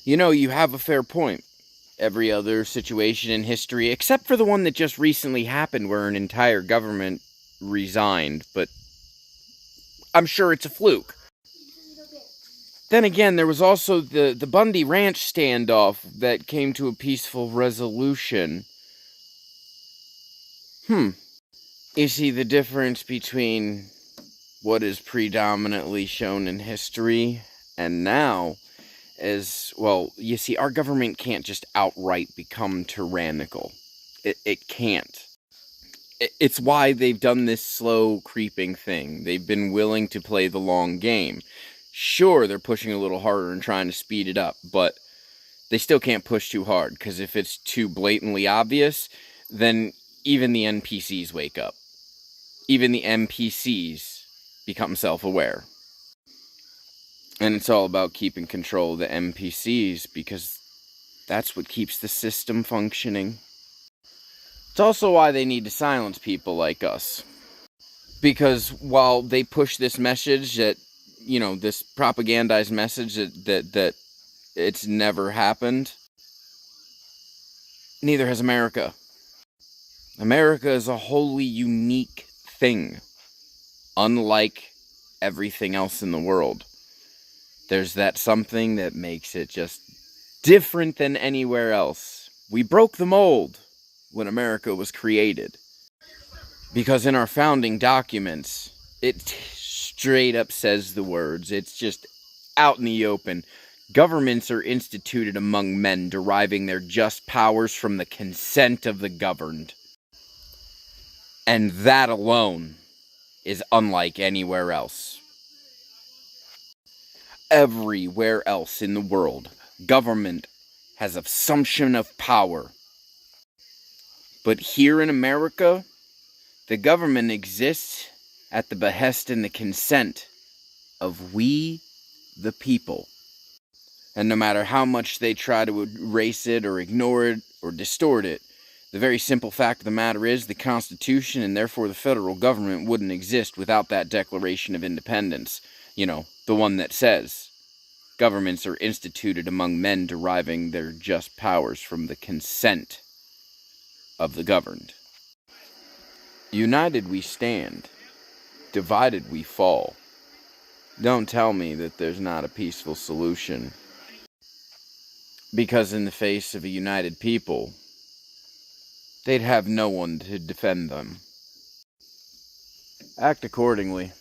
You have a fair point. Every other situation in history, except for the one that just recently happened where an entire government resigned, but I'm sure it's a fluke. Then again, there was also the Bundy Ranch standoff that came to a peaceful resolution. You see, the difference between what is predominantly shown in history and now is, well, you see, our government can't just outright become tyrannical. It can't. It's why they've done this slow creeping thing. They've been willing to play the long game. Sure, they're pushing a little harder and trying to speed it up, but they still can't push too hard, because if it's too blatantly obvious, then even the NPCs wake up. Even the NPCs become self-aware. And it's all about keeping control of the NPCs, because that's what keeps the system functioning. It's also why they need to silence people like us. Because while they push this message that, this propagandized message that it's never happened, neither has America. America is a wholly unique thing, unlike everything else in the world. There's that something that makes it just different than anywhere else. We broke the mold when America was created. Because in our founding documents, it straight up says the words. It's just out in the open. Governments are instituted among men, deriving their just powers from the consent of the governed. And that alone is unlike anywhere else. Everywhere else in the world, government has assumption of power. But here in America, the government exists at the behest and the consent of we, the people. And no matter how much they try to erase it or ignore it or distort it, the very simple fact of the matter is the Constitution and therefore the federal government wouldn't exist without that Declaration of Independence. The one that says, governments are instituted among men deriving their just powers from the consent of the governed. United we stand, divided we fall. Don't tell me that there's not a peaceful solution. Because in the face of a united people, they'd have no one to defend them. Act accordingly.